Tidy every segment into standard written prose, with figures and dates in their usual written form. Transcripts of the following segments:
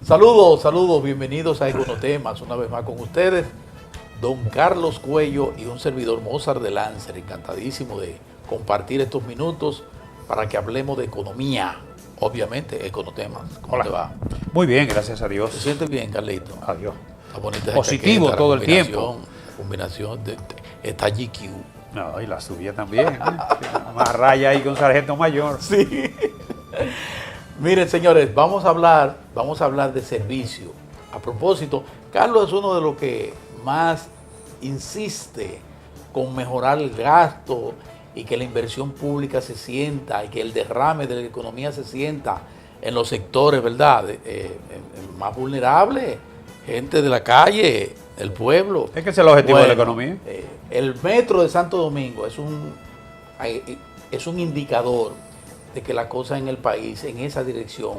Saludos, saludos, bienvenidos a Econotemas, una vez más con ustedes, don Carlos Cuello y un servidor Mozart de Lancer, encantadísimo de compartir estos minutos para que hablemos de economía, obviamente, Econotemas. ¿Cómo te va? Muy bien, gracias a Dios. ¿Te sientes bien, Carlito? Adiós. Está bonita esa Positivo chaqueta, todo el tiempo. La combinación está GQ. No, y la suya también. Más raya ahí que un sargento mayor. Sí. Miren, señores, vamos a hablar de servicio. A propósito, Carlos es uno de los que más insiste con mejorar el gasto y que la inversión pública se sienta y que el derrame de la economía se sienta en los sectores, ¿verdad? Más vulnerables, gente de la calle, el pueblo. Es que ese es el objetivo de la economía. El metro de Santo Domingo es un indicador de que las cosas en el país, en esa dirección,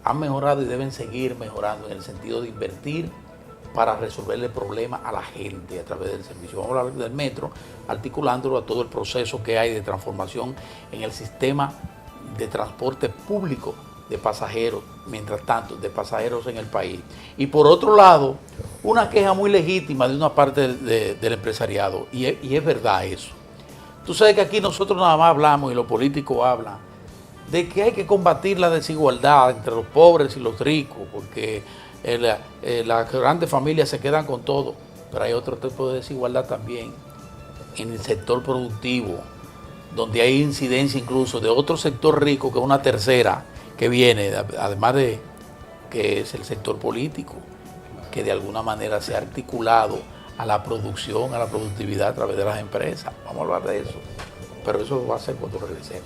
han mejorado y deben seguir mejorando en el sentido de invertir para resolverle problemas a la gente a través del servicio. Vamos a hablar del metro, articulándolo a todo el proceso que hay de transformación en el sistema de transporte público de pasajeros, mientras tanto, de pasajeros en el país. Y por otro lado, una queja muy legítima de una parte del empresariado, y es verdad eso. Tú sabes que aquí nosotros nada más hablamos, y los políticos hablan, de que hay que combatir la desigualdad entre los pobres y los ricos, porque las grandes familias se quedan con todo, pero hay otro tipo de desigualdad también en el sector productivo, donde hay incidencia incluso de otro sector rico, que es una tercera que viene, además de que es el sector político, que de alguna manera se ha articulado a la producción, a la productividad a través de las empresas. Vamos a hablar de eso, pero eso va a ser cuando regresemos.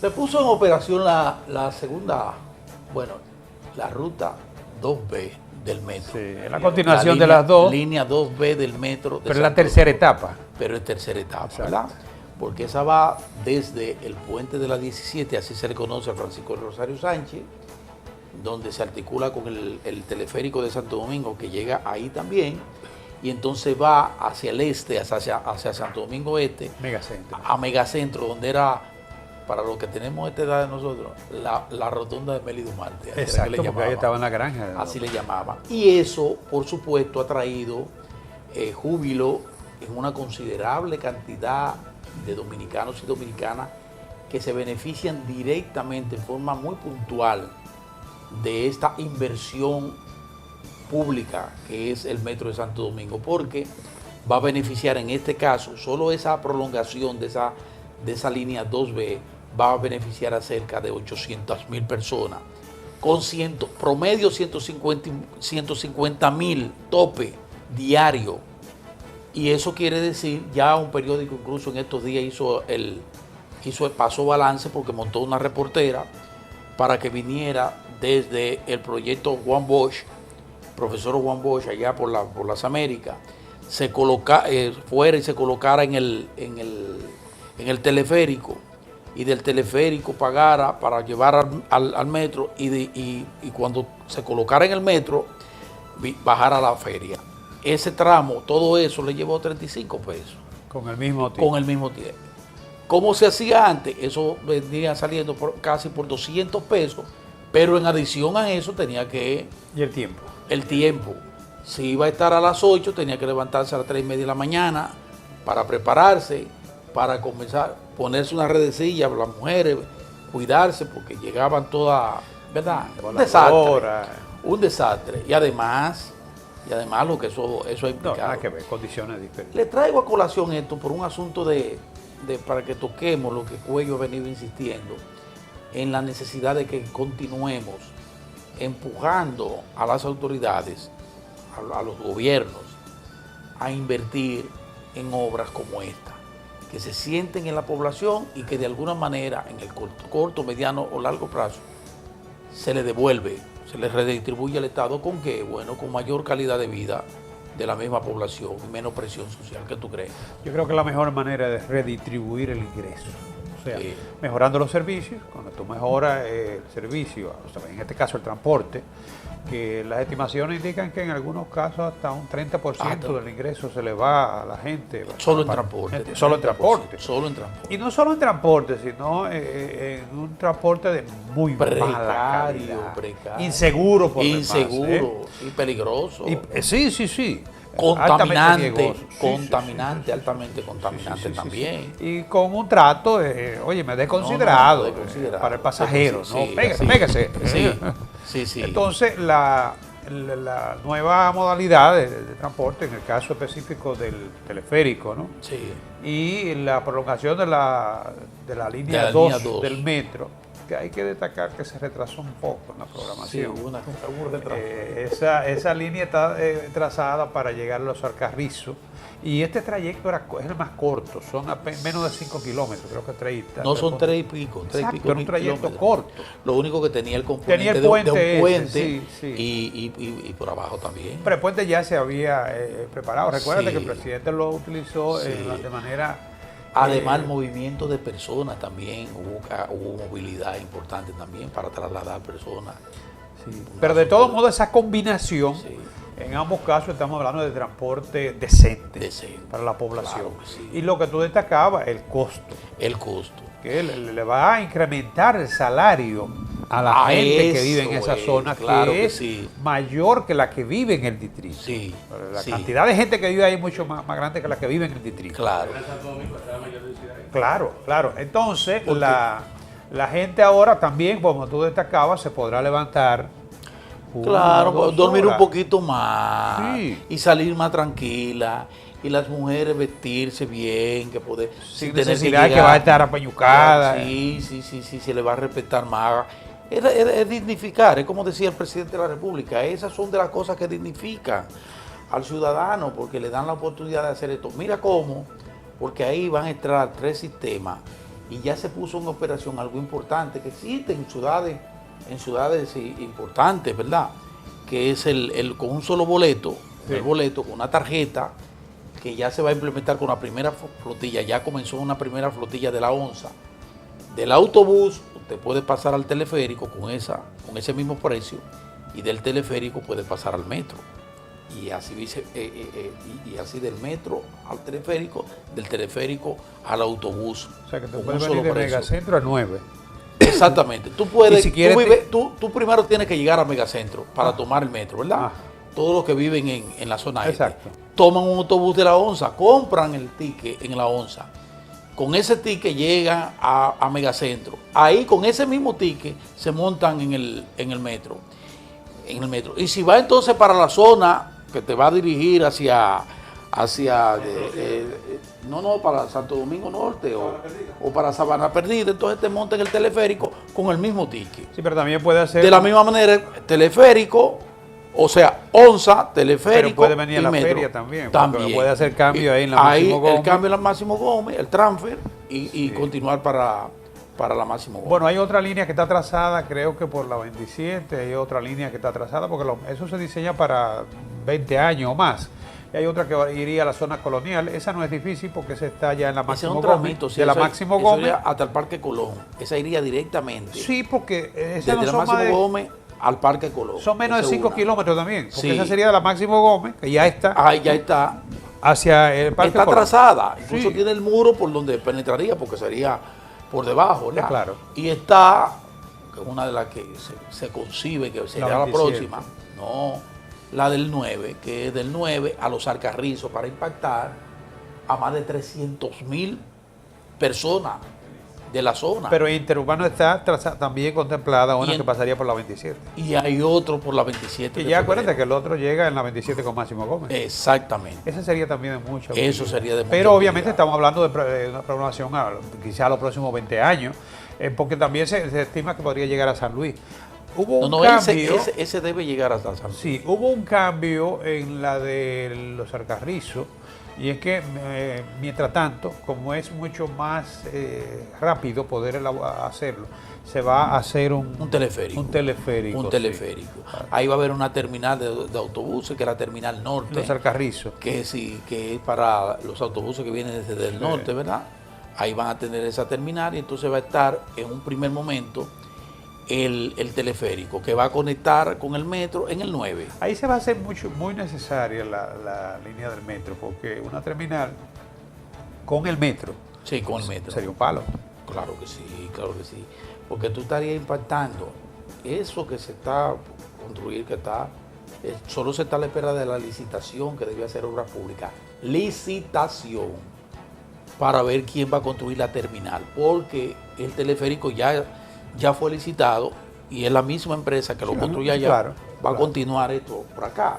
Se puso en operación la segunda, bueno, la ruta 2B del metro. Sí, es la continuación de las dos. Línea 2B del metro. Pero es la tercera etapa. Pero es tercera etapa, Exacto. ¿verdad? Porque esa va desde el puente de la 17, así se le conoce a Francisco Rosario Sánchez, donde se articula con el teleférico de Santo Domingo, que llega ahí también, y entonces va hacia el este, hacia Santo Domingo Este, Megacentro. a Megacentro, donde era, para los que tenemos esta edad de nosotros, la rotonda de Meli Dumarte. Así Exacto, era que le porque ahí llamaban. estaba en la granja. Así le llamaban. Y eso, por supuesto, ha traído júbilo en una considerable cantidad de dominicanos y dominicanas que se benefician directamente, en forma muy puntual, de esta inversión pública que es el Metro de Santo Domingo, porque va a beneficiar en este caso, solo esa prolongación de esa línea 2B va a beneficiar a cerca de 800,000 personas, con promedio 150,000 tope diario. Y eso quiere decir, ya un periódico incluso en estos días hizo el paso balance, porque montó una reportera para que viniera desde el proyecto Juan Bosch, profesor Juan Bosch, allá por las Américas, fuera y se colocara en el teleférico, y del teleférico pagara para llevar al metro, y cuando se colocara en el metro, bajara a la feria. Ese tramo, todo eso le llevó 35 pesos. Con el mismo tiempo. Con el mismo tiempo. ¿Cómo se hacía antes? Eso venía saliendo casi por 200 pesos, pero en adición a eso tenía que... ¿Y el tiempo? El tiempo. Si iba a estar a las 8, tenía que levantarse a las 3:30 de la mañana para prepararse, para comenzar, ponerse una redecilla, las mujeres, cuidarse, porque llegaban todas, ¿verdad? Un desastre. Un desastre. Y además lo que eso ha implicado. No, nada que ver, condiciones diferentes. Le traigo a colación esto por un asunto para que toquemos lo que Cuello ha venido insistiendo, en la necesidad de que continuemos empujando a las autoridades a los gobiernos a invertir en obras como esta, que se sienten en la población y que de alguna manera en el corto, mediano o largo plazo se le devuelve, se le redistribuye al Estado. ¿Con qué? Bueno, con mayor calidad de vida de la misma población y menos presión social. ¿Qué tú crees? Yo creo que la mejor manera es redistribuir el ingreso. O sea, Sí. mejorando los servicios, cuando tú mejoras el servicio, o sea, en este caso el transporte, que las estimaciones indican que en algunos casos hasta un 30% del ingreso se le va a la gente. Solo en transporte. Solo en transporte. Solo en transporte. Y no solo en transporte, sino en un transporte de muy mala calidad. Precario. Inseguro por demás, Inseguro y peligroso. Sí, sí, sí. Contaminante, Altamente riesgoso. Sí, contaminante, sí, sí, sí. altamente contaminante Sí, sí, sí, también. sí. Y con un trato, oye, me desconsiderado, desconsiderado. para el pasajero, Sí, ¿no? sí, Pégase. Sí. Entonces, la nueva modalidad de transporte, en el caso específico del teleférico, ¿no? Sí. Y la prolongación de la línea línea 2 2. del metro, que hay que destacar que se retrasó un poco en la Sí, programación. hubo un retraso. Esa línea está trazada para llegar a los Alcarrizos, y este trayecto es el más corto, son menos de 5 kilómetros, creo que 30. No, son 3 y pico. 3 y Exacto, pico era un trayecto kilómetros. corto. Lo único que tenía el componente Tenía el de puente un ese, puente sí. Y por abajo también. Pero el puente ya se había preparado. Recuérdate Sí. que el presidente lo utilizó Sí. de manera... Además, el movimiento de personas también, hubo movilidad importante también para trasladar personas. sí. Pero de todos modos, esa combinación, Sí. en ambos casos estamos hablando de transporte decente, Decente. para la población. Claro que sí. Y lo que tú destacabas, el costo, El costo. que le va a incrementar el salario a la gente que vive en esa zona, claro que que es sí. mayor que la que vive en el distrito. Sí. La sí. cantidad de gente que vive ahí es mucho más grande que la que vive en el distrito. Claro. Claro. Entonces, Porque- la gente ahora también, como tú destacabas, se podrá levantar. Claro, 2 dormir un horas. poquito más Sí. y salir más tranquila. Y las mujeres vestirse bien, que poder. Sin tener necesidad de que llegar. va a estar apañucada. Sí, se le va a respetar más. Es dignificar, es como decía el presidente de la República. Esas son de las cosas que dignifican al ciudadano porque le dan la oportunidad de hacer esto. Mira cómo, porque ahí van a entrar 3 sistemas y ya se puso en operación algo importante que existe en ciudades importantes, ¿verdad? Que es el con un solo boleto, Sí. el boleto con una tarjeta que ya se va a implementar con la primera flotilla. Ya comenzó una primera flotilla de la ONSA. Del autobús usted puede pasar al teleférico con ese mismo precio, y del teleférico puede pasar al metro. Y así y así del metro al teleférico, del teleférico al autobús. O sea, que tú con puedes un venir solo de precio. Megacentro a 9. Exactamente. Tú puedes, Y si quieres tú primero tienes que llegar a Megacentro para tomar el metro, ¿verdad? Ah. Todos los que viven en la zona este. Exacto. Toman un autobús de la ONSA, compran el ticket en la ONSA. Con ese ticket llegan a Megacentro. Ahí con ese mismo ticket se montan en el metro. Y si va entonces para la zona que te va a dirigir para Santo Domingo Norte o para Sabana Perdida, entonces te montan en el teleférico con el mismo ticket. Sí, pero también puede hacer. De la misma manera, teleférico, o sea, ONSA, teleférico. Pero puede venir a y la metro. feria también, porque puede hacer cambio ahí en la Máximo Ahí Gómez. el cambio en la Máximo Gómez, el transfer y continuar para la Máximo Gómez. Bueno, hay otra línea que está trazada, creo que por la 27, hay otra línea que está trazada, porque eso se diseña para 20 años o más. Y hay otra que iría a la zona colonial. Esa no es difícil porque esa está ya en la Ese es Máximo un Gómez. tramito, sí, de la eso Máximo eso Gómez. iría hasta el Parque Colón. Esa iría directamente. Sí, porque Desde esa no la son, Máximo más de- Gómez al Parque Colón. son menos de Esa es 5 una. kilómetros también. Porque Sí. esa sería de la Máximo Gómez, que ya está Ahí ya está. hacia el Parque Está Colón. trazada. Incluso Sí. tiene el muro por donde penetraría, porque sería por debajo, ¿verdad? Claro. Y está, que es una de las que se concibe que sería la 27. próxima. No, la del 9, que es del 9 a los Alcarrizos para impactar a más de 300.000 personas de la zona. Pero Interurbano está también contemplada una Y que pasaría por la 27. Y hay otro por la 27. Y de ya febrero. acuérdate que el otro llega en la 27 con Máximo Gómez. Exactamente. Ese sería también de mucha Eso utilidad. sería de mucha Pero obviamente utilidad. estamos hablando de una programación quizá a los próximos 20 años, porque también se estima que podría llegar a San Luis. Hubo un No, cambio. ese debe llegar hasta San Luis. Sí, hubo un cambio en la de los Alcarrizos, y es que mientras tanto, como es mucho más rápido poder hacerlo, se va a hacer un teleférico. Un teleférico. Un teleférico. Sí. Ahí va a haber una terminal de autobuses, que es la terminal norte. Los Alcarrizos. Que sí, que es para los autobuses que vienen desde el norte, ¿verdad? Ahí van a tener esa terminal y entonces va a estar en un primer momento el teleférico que va a conectar con el metro en el 9. Ahí se va a hacer muy necesaria la línea del metro, porque una terminal con el metro. Sí, con el metro. Sería un palo. Claro que sí. Porque tú estarías impactando eso que se está construir, solo se está a la espera de la licitación que debe hacer Obras Públicas. Licitación para ver quién va a construir la terminal, porque el teleférico ya fue licitado y es la misma empresa que lo construye allá, va a continuar esto por acá,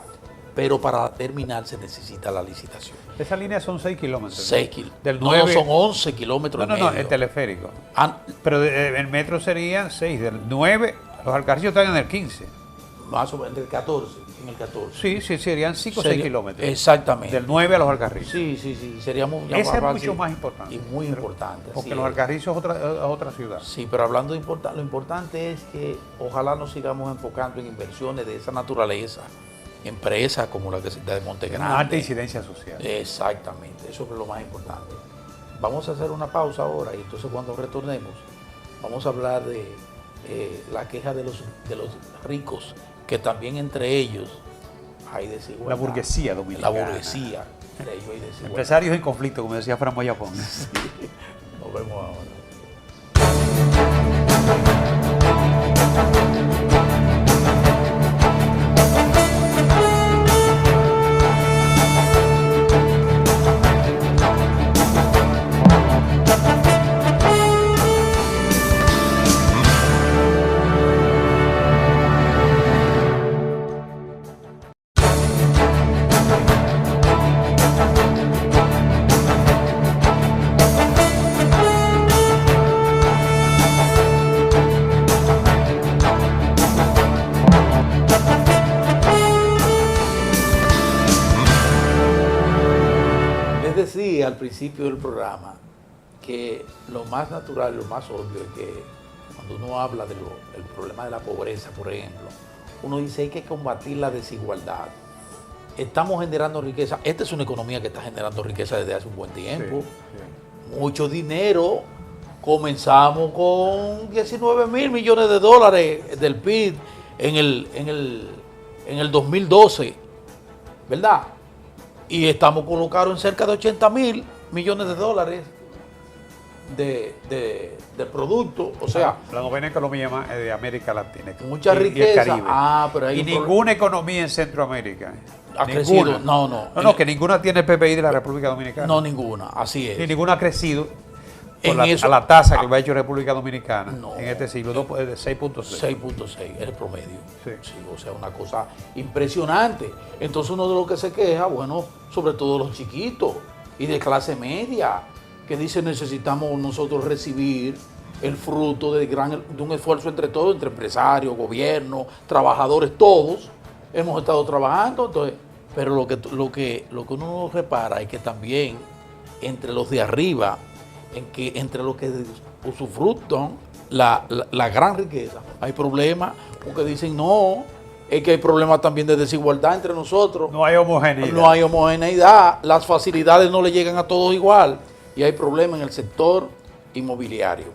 pero para terminar se necesita la licitación. Esa línea son 6 kilómetros. 6 kilómetros. Del 9... No, son 11 kilómetros. No, el teleférico. Pero el metro serían 6, del 9, los Alcarrizos están en el 15. Más o menos, en el 14. Sí, serían 5 o 6 kilómetros. Exactamente. Del 9 a los Alcarrizos. Sí, seríamos ese es mucho más importante. Y muy importante. Porque los Alcarrizos es otra ciudad. Sí, pero hablando de lo importante es que ojalá nos sigamos enfocando en inversiones de esa naturaleza, empresas como la que se da de Montegrande. Una alta incidencia social. Exactamente, eso es lo más importante. Vamos a hacer una pausa ahora y entonces cuando retornemos vamos a hablar de la queja de los ricos, que también entre ellos hay desigualdad. La burguesía dominicana. La burguesía, entre ellos hay desigualdad. Empresarios en conflicto, como decía Fran Moyapón. Sí. Nos vemos ahora. Al principio del programa que lo más natural, lo más obvio es que cuando uno habla del problema de la pobreza, por ejemplo, uno dice hay que combatir la desigualdad. Estamos generando riqueza. Esta es una economía que está generando riqueza desde hace un buen tiempo. Sí. Mucho dinero. Comenzamos con 19 mil millones de dólares del PIB en el 2012, ¿verdad? Y estamos colocados en cerca de 80 mil millones de dólares de producto. O sea, la novena economía de América Latina. Mucha riqueza. Pero y ninguna economía en Centroamérica. Ha crecido. No, que ninguna tiene el PPI de la República Dominicana. No, ninguna. Así es. Ni ninguna ha crecido a la tasa que lo ha hecho República Dominicana en este siglo, 6.6. 6.6 es el promedio. Sí. Sí, o sea, una cosa impresionante. Entonces uno de los que se queja, bueno, sobre todo los chiquitos y de clase media, que dice necesitamos nosotros recibir el fruto de un esfuerzo entre todos, entre empresarios, gobierno, trabajadores, todos hemos estado trabajando. Entonces, pero lo que uno repara es que también entre los de arriba, entre los que usufructan la gran riqueza, hay problemas, porque dicen no, es que hay problemas también de desigualdad entre nosotros. No hay homogeneidad. No hay homogeneidad, las facilidades no le llegan a todos igual. Y hay problemas en el sector inmobiliario.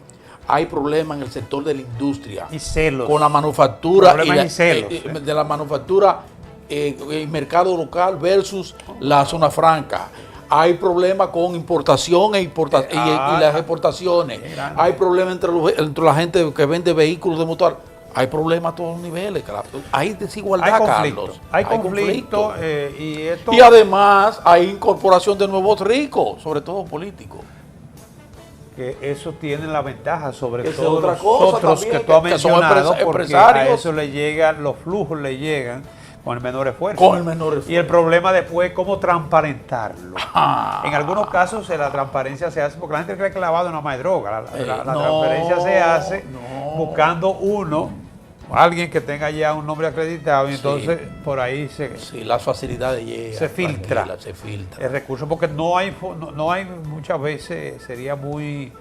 Hay problemas en el sector de la industria. Y celos. Con la manufactura. Celos. De la manufactura el mercado local versus la zona franca. Hay problemas con importación y las exportaciones. Hay problemas entre la gente que vende vehículos de motor. Hay problemas a todos los niveles. Hay desigualdad, Carlos. Hay conflicto. Y además hay incorporación de nuevos ricos, sobre todo políticos. Que eso tiene la ventaja sobre Esa todos los otros también, que tú has mencionado, porque empresarios. a eso le llegan, los flujos le llegan con el menor esfuerzo. Con el menor esfuerzo. Y el problema después es cómo transparentarlo. En algunos casos la transparencia se hace porque la gente cree que el lavado no es droga. La transparencia se hace buscando uno alguien que tenga ya un nombre acreditado, y Sí. entonces por ahí Sí, las facilidades llegan. se filtra Se filtra. el recurso, porque no hay, no hay muchas veces, sería muy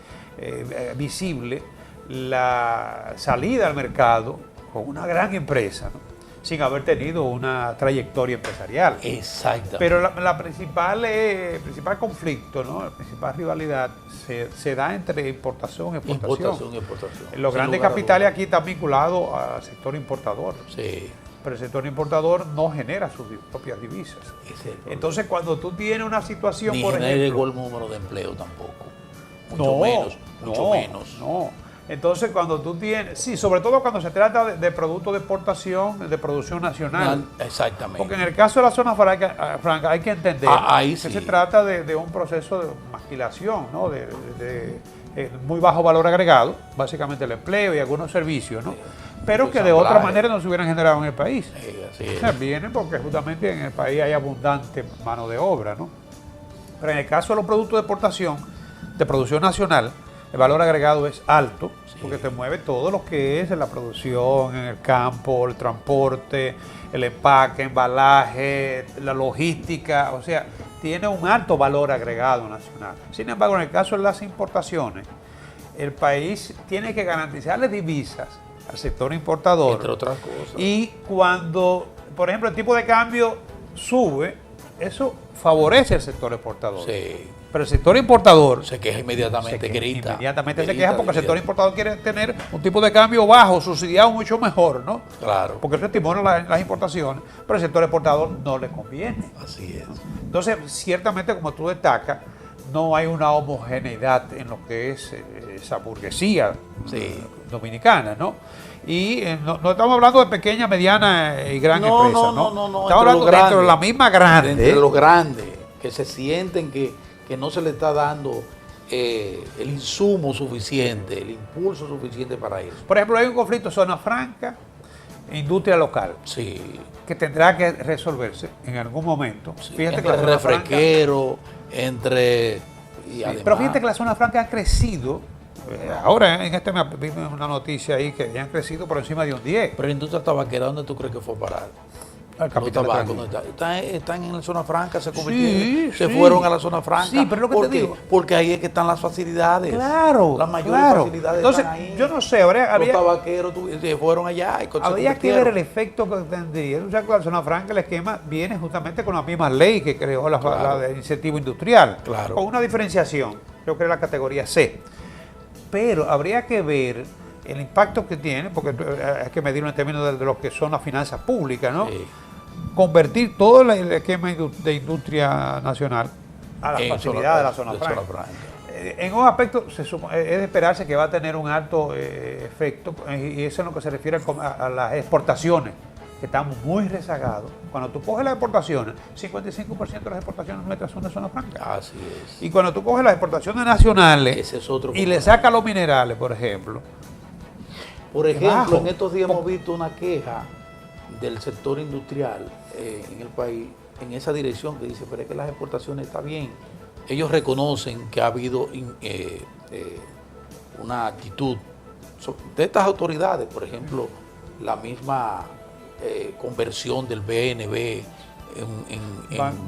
visible la salida al mercado con una gran empresa, ¿no? Sin haber tenido una trayectoria empresarial. Exactamente. Pero la principal conflicto, ¿no? La principal rivalidad se da entre importación y exportación. Importación y exportación. Los Sin grandes lugar a capitales dudas. aquí están vinculados al sector importador. Sí. Pero el sector importador no genera sus propias divisas. Ese es el problema. Entonces, cuando tú tienes una situación, Ni por genera ejemplo... igual número de empleo tampoco. Mucho menos. Mucho menos. No. Entonces, cuando tú tienes... Sí, sobre todo cuando se trata de productos de exportación, de producción nacional. Exactamente. Porque en el caso de la zona franca hay que entender Ahí que sí. se trata de un proceso de maquilación, ¿no? De muy bajo valor agregado, básicamente el empleo y algunos servicios, ¿no? Pero que de otra manera no se hubieran generado en el país. Así O es. sea, vienen porque justamente en el país hay abundante mano de obra, ¿no? Pero en el caso de los productos de exportación, de producción nacional, el valor agregado es alto, Sí. porque te mueve todo lo que es en la producción, en el campo, el transporte, el empaque, embalaje, la logística, o sea, tiene un alto valor agregado nacional. Sin embargo, en el caso de las importaciones, el país tiene que garantizarle divisas al sector importador. Entre otras cosas. Y cuando, por ejemplo, el tipo de cambio sube, eso favorece al sector exportador. Sí. Pero el sector importador Se queja inmediatamente, grita. Inmediatamente se Grita, queja porque el grita. sector importador quiere tener un tipo de cambio bajo, subsidiado mucho mejor, ¿no? Claro. Porque eso estimula las importaciones, pero el sector exportador no le conviene. Así es. Entonces, ciertamente, como tú destacas, no hay una homogeneidad en lo que es esa burguesía Sí. dominicana, ¿no? Y no estamos hablando de pequeña, mediana y gran empresa, ¿no? No. Estamos hablando dentro de la misma grande. Entre los grandes, que se sienten que no se le está dando el insumo suficiente, el impulso suficiente para eso. Por ejemplo, hay un conflicto zona franca e industria local, Sí. que tendrá que resolverse en algún momento. Sí, Fíjate que entre la zona franca, refresquero, entre... Y además, pero fíjate que la zona franca ha crecido. Ahora en este me vino una noticia ahí que han crecido por encima de un 10. pero la industria tabaquera, ¿dónde tú crees que fue a parar? Al Los capital tabacos, extranjero. ¿dónde están en la zona franca, se Sí, convirtieron, se sí. fueron a la zona franca. Sí, pero es lo que ¿Por te qué? digo. Porque ahí es que están las facilidades. Claro, Las mayores claro. facilidades Entonces, están ahí. yo no sé, habría Los tabaqueros se fueron allá y se que ver el convirtieron. efecto que tendría. O sea, que la zona franca, el esquema viene justamente con la misma ley que creó la Claro. de incentivo industrial. Claro. Con una diferenciación, creo que es la categoría C. Pero habría que ver el impacto que tiene, porque hay que medirlo en términos de lo que son las finanzas públicas, ¿no? Sí. Convertir todo el esquema de industria nacional a la En facilidad de la zona franca. En un aspecto es de esperarse que va a tener un alto efecto, y eso es lo que se refiere a las exportaciones, que estamos muy rezagados. Cuando tú coges las exportaciones, 55% de las exportaciones nuestras son de zona franca. Así es. Y cuando tú coges las exportaciones nacionales Ese es otro y le componente. sacas los minerales, por ejemplo, Por ejemplo, bajo. en estos días hemos visto una queja del sector industrial en el país en esa dirección que dice, pero es que las exportaciones están bien. Ellos reconocen que ha habido una actitud de estas autoridades, por ejemplo, la misma conversión del BNB en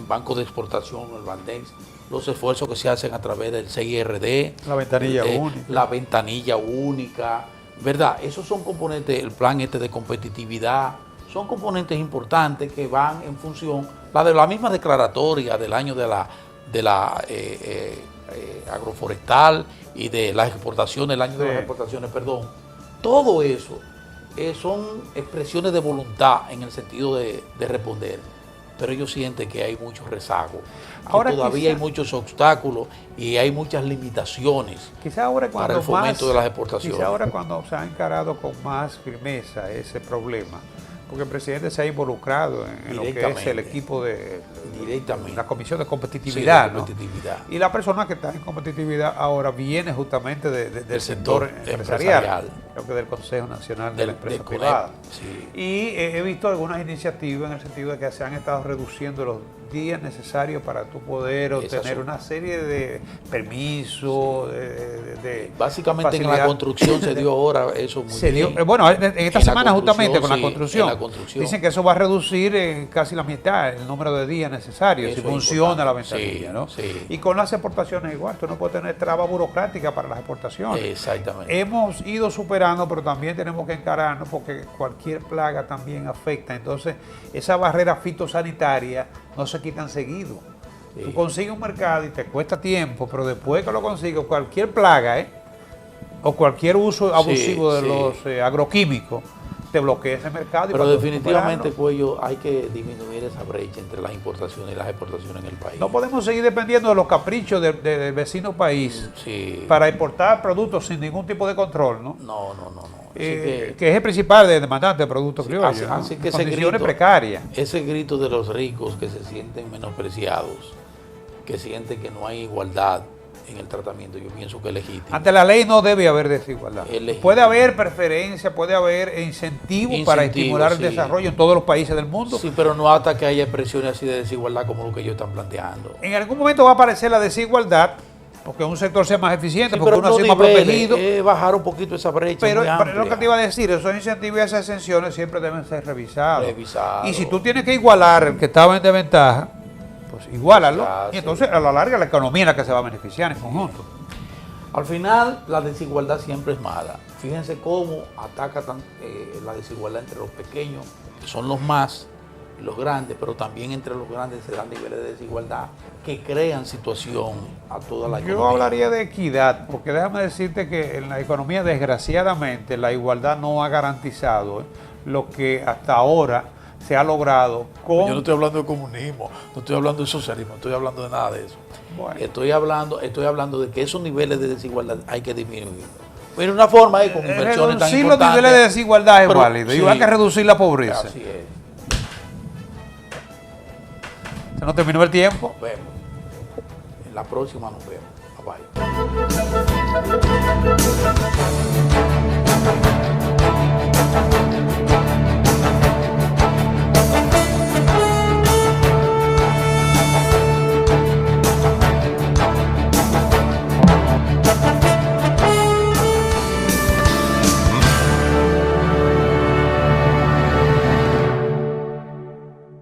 banco de exportación, el Bandex, los esfuerzos que se hacen a través del CIRD, la ventanilla única. la ventanilla única, ¿verdad? Esos son componentes, el plan de competitividad, son componentes importantes que van en función, de la misma declaratoria del año de la agroforestal y de las exportaciones, el año de las exportaciones, perdón. Todo eso son expresiones de voluntad en el sentido de responder, pero ellos sienten que hay mucho rezago, Ahora que todavía hay muchos obstáculos y hay muchas limitaciones quizá ahora para el fomento de las exportaciones. Quizá ahora cuando se ha encarado con más firmeza ese problema, porque el presidente se ha involucrado en lo que es el equipo de la Comisión de Competitividad, sí, de competitividad. ¿no? Y la persona que está en competitividad ahora viene justamente del sector empresarial. creo que del Consejo Nacional de la Empresa CONEP, Privada. sí. Y he visto algunas iniciativas en el sentido de que se han estado reduciendo los días necesarios para tú poder obtener una serie de permisos, de básicamente en la facilidad. construcción se dio ahora eso muy bien. Bueno, en esta semana justamente con la sí, construcción, en la construcción. dicen que eso va a reducir en casi la mitad el número de días necesarios Eso si es funciona la importante. ventanilla, Sí, ¿no? sí. Y con las exportaciones igual, tú no puedes tener trabas burocráticas para las exportaciones. Exactamente. Hemos ido superando, pero también tenemos que encararnos porque cualquier plaga también afecta. Entonces, esa barrera fitosanitaria no se quitan seguido. Sí. Tú consigues un mercado y te cuesta tiempo, pero después que lo consigues, cualquier plaga, o cualquier uso abusivo de los agroquímicos, te bloquea ese mercado. Pero definitivamente, Cuello, hay que disminuir esa brecha entre las importaciones y las exportaciones en el país. No podemos seguir dependiendo de los caprichos del vecino país para exportar productos sin ningún tipo de control, ¿no? No. Que es el principal demandante de productos criollos, ¿no? Así que condiciones precarias. Ese grito de los ricos que se sienten menospreciados, que sienten que no hay igualdad en el tratamiento, yo pienso que es legítimo. Ante la ley no debe haber desigualdad. Puede haber preferencia, puede haber incentivos para estimular el desarrollo en todos los países del mundo. Sí, pero no hasta que haya expresiones así de desigualdad como lo que ellos están planteando. En algún momento va a aparecer la desigualdad, porque un sector sea más eficiente, Sí, porque uno sea más protegido. Bajar un poquito esa brecha. Pero lo que te iba a decir, esos incentivos y esas exenciones siempre deben ser revisados. Y si tú tienes que igualar el que estaba en desventaja, pues igualalo. Y entonces a la larga la economía es la que se va a beneficiar en conjunto. Al final la desigualdad siempre es mala. Fíjense cómo ataca la desigualdad entre los pequeños, que son los más, y los grandes, pero también entre los grandes se dan niveles de desigualdad que crean situación a toda la economía. Yo hablaría de equidad, porque déjame decirte que en la economía, desgraciadamente, la igualdad no ha garantizado lo que hasta ahora se ha logrado con... Yo no estoy hablando de comunismo, no estoy hablando de socialismo, no estoy hablando de nada de eso. Bueno. Estoy hablando de que esos niveles de desigualdad hay que disminuirlos. Pero una forma es con inversiones tan importantes. Reducir los niveles de desigualdad es válido, sí, igual que reducir la pobreza. Así es. ¿Se nos terminó el tiempo? Nos vemos. En la próxima nos vemos. Bye bye.